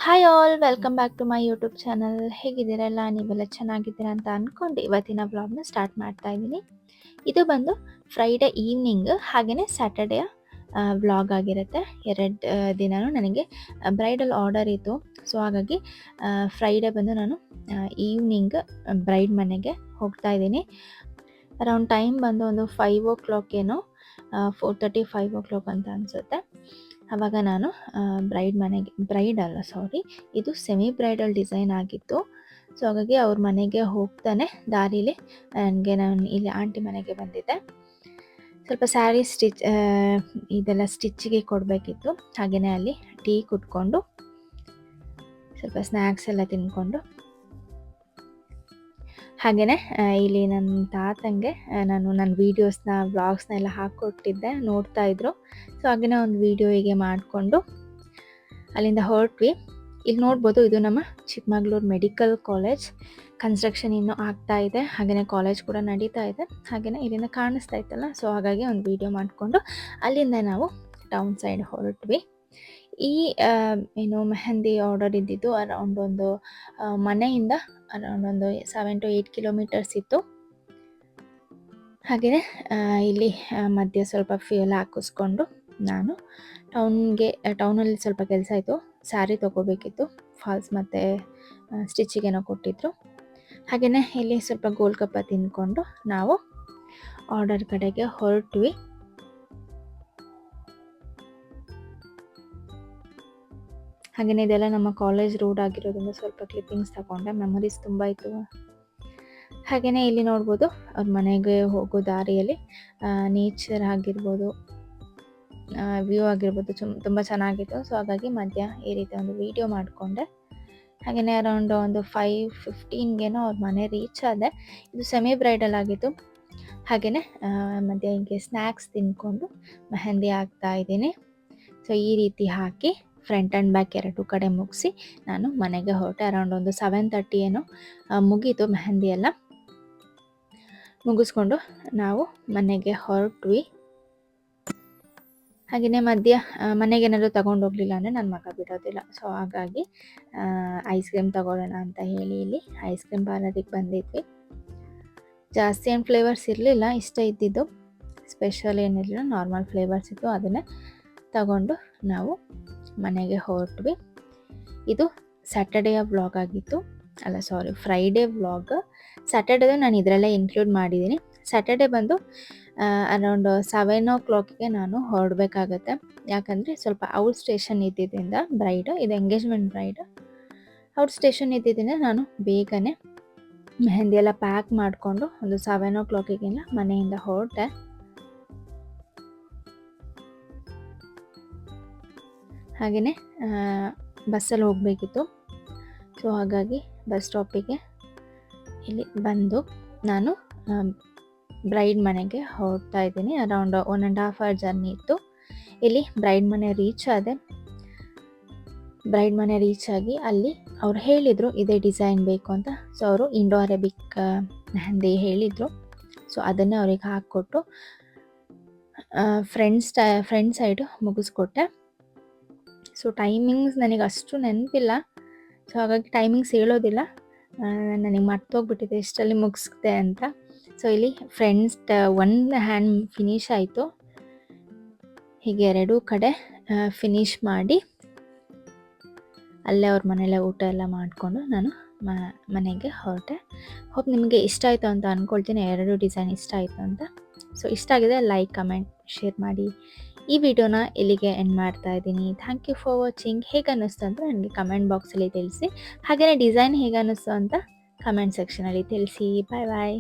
Hi all welcome back to my YouTube channel. ಹೇಗಿದ್ದೀರಲ್ಲ? ನೀವೆಲ್ಲ ಚೆನ್ನಾಗಿದ್ದೀರಾ ಅಂತ ಅಂದ್ಕೊಂಡು ಇವತ್ತಿನ ವ್ಲಾಗ್ನ ಸ್ಟಾರ್ಟ್ ಮಾಡ್ತಾ ಇದ್ದೀನಿ. ಇದು ಬಂದು ಫ್ರೈಡೇ ಈವ್ನಿಂಗ್ ಹಾಗೆಯೇ ಸ್ಯಾಟರ್ಡೇಯ ವ್ಲಾಗ್ ಆಗಿರುತ್ತೆ. ಎರಡು ದಿನವೂ ನನಗೆ ಬ್ರೈಡಲ್ ಆರ್ಡರ್ ಇತ್ತು. ಸೊ ಹಾಗಾಗಿ ಫ್ರೈಡೇ ಬಂದು ನಾನು ಈವ್ನಿಂಗ್ ಬ್ರೈಡ್ ಮನೆಗೆ ಹೋಗ್ತಾ ಇದ್ದೀನಿ. ಅರೌಂಡ್ ಟೈಮ್ ಬಂದು ಒಂದು 5 o'clock ಏನೋ, 4:30 5 o'clock ಅಂತ ಅನಿಸುತ್ತೆ. ಆವಾಗ ನಾನು ಇದು ಸೆಮಿ ಬ್ರೈಡಲ್ ಡಿಸೈನ್ ಆಗಿತ್ತು. ಸೊ ಹಾಗಾಗಿ ಅವ್ರ ಮನೆಗೆ ಹೋಗ್ತಾನೆ ದಾರಿಲಿ ನಾನು ಇಲ್ಲಿ ಆಂಟಿ ಮನೆಗೆ ಬಂದಿದ್ದೆ. ಸ್ವಲ್ಪ ಸ್ಯಾರಿ ಇದೆಲ್ಲ ಸ್ಟಿಚ್ಗೆ ಕೊಡಬೇಕಿತ್ತು. ಹಾಗೆಯೇ ಅಲ್ಲಿ ಟೀ ಕುಟ್ಕೊಂಡು ಸ್ವಲ್ಪ ಸ್ನ್ಯಾಕ್ಸ್ ಎಲ್ಲ ತಿನ್ಕೊಂಡು, ಹಾಗೆಯೇ ಇಲ್ಲಿ ನನ್ನ ತಾತಂಗೆ ನಾನು ನನ್ನ ವೀಡಿಯೋಸ್ನ ವ್ಲಾಗ್ಸ್ನ ಎಲ್ಲ ಹಾಕ್ಕೊಟ್ಟಿದ್ದೆ, ನೋಡ್ತಾ ಇದ್ರು. ಸೊ ಹಾಗೆಯೇ ಒಂದು ವೀಡಿಯೋ ಹೀಗೆ ಮಾಡಿಕೊಂಡು ಅಲ್ಲಿಂದ ಹೊರಟ್ವಿ. ಇಲ್ಲಿ ನೋಡ್ಬೋದು, ಇದು ನಮ್ಮ ಚಿಕ್ಕಮಗಳೂರು ಮೆಡಿಕಲ್ ಕಾಲೇಜ್. ಕನ್ಸ್ಟ್ರಕ್ಷನ್ ಇನ್ನೂ ಆಗ್ತಾ ಇದೆ, ಹಾಗೆಯೇ ಕಾಲೇಜ್ ಕೂಡ ನಡೀತಾ ಇದೆ. ಹಾಗೆಯೇ ಇಲ್ಲಿಂದ ಕಾಣಿಸ್ತಾ ಇತ್ತಲ್ಲ, ಸೊ ಹಾಗಾಗಿ ಒಂದು ವೀಡಿಯೋ ಮಾಡಿಕೊಂಡು ಅಲ್ಲಿಂದ ನಾವು ಟೌನ್ ಸೈಡ್ ಹೊರಟ್ವಿ. ಈ ಮೆಹಂದಿ ಆರ್ಡರ್ ಇದ್ದಿದ್ದು ಅರೌಂಡ್ ಒಂದು ಮನೆಯಿಂದ ಅರೌಂಡ್ ಒಂದು 7 to 8 kilometers ಇತ್ತು. ಹಾಗೆಯೇ ಇಲ್ಲಿ ಮಧ್ಯೆ ಸ್ವಲ್ಪ ಫ್ಯೂಯಲ್ ಹಾಕಿಸ್ಕೊಂಡು ನಾನು ಟೌನಲ್ಲಿ ಸ್ವಲ್ಪ ಕೆಲಸ ಇತ್ತು, ಸ್ಯಾರಿ ತೊಗೋಬೇಕಿತ್ತು, ಫಾಲ್ಸ್ ಮತ್ತು ಸ್ಟಿಚಿಗೇನೋ ಕೊಟ್ಟಿದ್ರು. ಹಾಗೆಯೇ ಇಲ್ಲಿ ಸ್ವಲ್ಪ ಗೋಲ್ಗಪ್ಪ ತಿಂದ್ಕೊಂಡು ನಾವು ಆರ್ಡರ್ ಕಡೆಗೆ ಹೊರಟ್ವಿ. ಹಾಗೆಯೇ ಇದೆಲ್ಲ ನಮ್ಮ ಕಾಲೇಜ್ ರೋಡ್ ಆಗಿರೋದ್ರಿಂದ ಸ್ವಲ್ಪ ಕ್ಲಿಪ್ಪಿಂಗ್ಸ್ ತಗೊಂಡೆ, ಮೆಮೊರೀಸ್ ತುಂಬ ಇತ್ತು. ಹಾಗೆಯೇ ಇಲ್ಲಿ ನೋಡ್ಬೋದು, ಅವ್ರ ಮನೆಗೆ ಹೋಗೋ ದಾರಿಯಲ್ಲಿ ನೇಚರ್ ಆಗಿರ್ಬೋದು, ವ್ಯೂ ಆಗಿರ್ಬೋದು ತುಂಬ ಚೆನ್ನಾಗಿತ್ತು. ಸೊ ಹಾಗಾಗಿ ಮಧ್ಯ ಈ ರೀತಿ ಒಂದು ವೀಡಿಯೋ ಮಾಡಿಕೊಂಡೆ. ಹಾಗೆಯೇ ಅರೌಂಡ್ ಒಂದು 5:15ಗೇನೋ ಅವ್ರ ಮನೆ ರೀಚ್ ಆದೆ. ಇದು ಸೆಮಿ ಬ್ರೈಡಲ್ ಆಗಿತ್ತು. ಹಾಗೆಯೇ ಮಧ್ಯ ಹಿಂಗೆ ಸ್ನ್ಯಾಕ್ಸ್ ತಿಂದ್ಕೊಂಡು ಮೆಹಂದಿ ಹಾಕ್ತಾ ಇದ್ದೀನಿ. ಸೊ ಈ ರೀತಿ ಹಾಕಿ ಫ್ರಂಟ್ ಆ್ಯಂಡ್ ಬ್ಯಾಕ್ ಎರಡು ಕಡೆ ಮುಗಿಸಿ ನಾನು ಮನೆಗೆ ಹೊರಟೆ. ಅರೌಂಡ್ ಒಂದು 7:30 ಏನೋ ಮುಗೀತು. ಮೆಹಂದಿ ಎಲ್ಲ ಮುಗಿಸ್ಕೊಂಡು ನಾವು ಮನೆಗೆ ಹೊರಟ್ವಿ. ಹಾಗೆಯೇ ಮಧ್ಯ ಮನೆಗೇನಾದರೂ ತೊಗೊಂಡೋಗ್ಲಿಲ್ಲ ಅಂದರೆ ನನ್ನ ಮಗ ಬಿಡೋದಿಲ್ಲ. ಸೊ ಹಾಗಾಗಿ ಐಸ್ ಕ್ರೀಮ್ ತೊಗೊಳ್ಳೋಣ ಅಂತ ಹೇಳಿ ಇಲ್ಲಿ ಐಸ್ ಕ್ರೀಮ್ ಪಾರ್ಲರಿಗೆ ಬಂದಿದ್ವಿ. ಜಾಸ್ತಿ ಏನು ಫ್ಲೇವರ್ಸ್ ಇರಲಿಲ್ಲ, ಇಷ್ಟ ಇದ್ದಿದ್ದು, ಸ್ಪೆಷಲ್ ಏನಿರಲಿಲ್ಲ, ನಾರ್ಮಲ್ ಫ್ಲೇವರ್ಸ್ ಇತ್ತು. ಅದನ್ನೇ ತಗೊಂಡು ನಾವು ಮನೆಗೆ ಹೊರಟ್ವಿ. ಇದು ಸ್ಯಾಟರ್ಡೇಯ ವ್ಲಾಗ್ ಆಗಿತ್ತು, ಫ್ರೈಡೇ ವ್ಲಾಗ್. ಸ್ಯಾಟರ್ಡೇದು ನಾನು ಇದರಲ್ಲೇ ಇನ್ಕ್ಲೂಡ್ ಮಾಡಿದ್ದೀನಿ. ಸ್ಯಾಟರ್ಡೇ ಬಂದು ಅರೌಂಡ್ 7 o'clockಗೆ ನಾನು ಹೊರಡಬೇಕಾಗತ್ತೆ. ಯಾಕಂದರೆ ಸ್ವಲ್ಪ ಔಟ್ ಸ್ಟೇಷನ್ ಇದ್ದಿದ್ದರಿಂದ ಇದು ಎಂಗೇಜ್ಮೆಂಟ್ ಬ್ರೈಡ್ ಔಟ್ ಸ್ಟೇಷನ್ ಇದ್ದಿದ್ದರಿಂದ ನಾನು ಬೇಗನೆ ಮೆಹಂದಿ ಎಲ್ಲ ಪ್ಯಾಕ್ ಮಾಡಿಕೊಂಡು ಒಂದು 7 o'clockಗೆಲ್ಲ ಮನೆಯಿಂದ ಹೊರಟೆ. ಹಾಗೆಯೇ ಬಸ್ಸಲ್ಲಿ ಹೋಗಬೇಕಿತ್ತು. ಸೊ ಹಾಗಾಗಿ ಬಸ್ ಸ್ಟಾಪಿಗೆ ಇಲ್ಲಿ ಬಂದು ನಾನು ಬ್ರೈಡ್ ಮನೆಗೆ ಹೊರಡ್ತಾ ಇದ್ದೀನಿ. ಅರೌಂಡ್ 1.5 hour ಜರ್ನಿ ಇತ್ತು. ಇಲ್ಲಿ ಬ್ರೈಡ್ ಮನೆ ರೀಚ್ ಆದೆ. ಬ್ರೈಡ್ ಮನೆ ರೀಚ್ ಆಗಿ ಅಲ್ಲಿ ಅವ್ರು ಹೇಳಿದರು ಇದೇ ಡಿಸೈನ್ ಬೇಕು ಅಂತ. ಸೊ ಅವರು ಇಂಡೋ ಅರೇಬಿಕ್ ಮೆಹಂದಿ ಹೇಳಿದರು. ಸೊ ಅದನ್ನೇ ಅವ್ರಿಗೆ ಹಾಕ್ಕೊಟ್ಟು ಫ್ರಂಟ್ ಸೈಡು ಮುಗಿಸ್ಕೊಟ್ಟೆ. ಸೊ ಟೈಮಿಂಗ್ಸ್ ನನಗೆ ಅಷ್ಟು ನೆನಪಿಲ್ಲ, ಸೊ ಹಾಗಾಗಿ ಟೈಮಿಂಗ್ಸ್ ಹೇಳೋದಿಲ್ಲ, ನನಗೆ ಮರ್ತೋಗ್ಬಿಟ್ಟಿದೆ ಎಷ್ಟರಲ್ಲಿ ಮುಗಿಸ್ದೆ ಅಂತ. ಸೊ ಇಲ್ಲಿ ಒಂದು ಹ್ಯಾಂಡ್ ಫಿನಿಶ್ ಆಯಿತು. ಹೀಗೆ ಎರಡೂ ಕಡೆ ಫಿನಿಶ್ ಮಾಡಿ ಅಲ್ಲೇ ಅವ್ರ ಮನೇಲೆ ಊಟ ಎಲ್ಲ ಮಾಡಿಕೊಂಡು ನಾನು ಮನೆಗೆ ಹೊರಟೆ. ಹೋಪ್ ನಿಮಗೆ ಇಷ್ಟ ಆಯಿತು ಅಂತ ಅಂದ್ಕೊಳ್ತೀನಿ, ಎರಡು ಡಿಸೈನ್ ಇಷ್ಟ ಆಯಿತು ಅಂತ. ಸೊ ಇಷ್ಟ ಆಗಿದೆ ಲೈಕ್, ಕಮೆಂಟ್, ಶೇರ್ ಮಾಡಿ. ಈ ವಿಡಿಯೋನ ಇಲ್ಲಿಗೆ ಎಂಡ್ ಮಾಡ್ತಾ ಇದ್ದೀನಿ. Thank you for watching. ಹೇಗೆ ಅನ್ನಿಸ್ತು ಅಂತ ನನಗೆ ಕಮೆಂಟ್ ಬಾಕ್ಸಲ್ಲಿ ತಿಳಿಸಿ. ಹಾಗೆಯೇ ಡಿಸೈನ್ ಹೇಗೆ ಅನ್ನಿಸ್ತು ಅಂತ ಕಮೆಂಟ್ ಸೆಕ್ಷನಲ್ಲಿ ತಿಳಿಸಿ. ಬಾಯ್ ಬಾಯ್.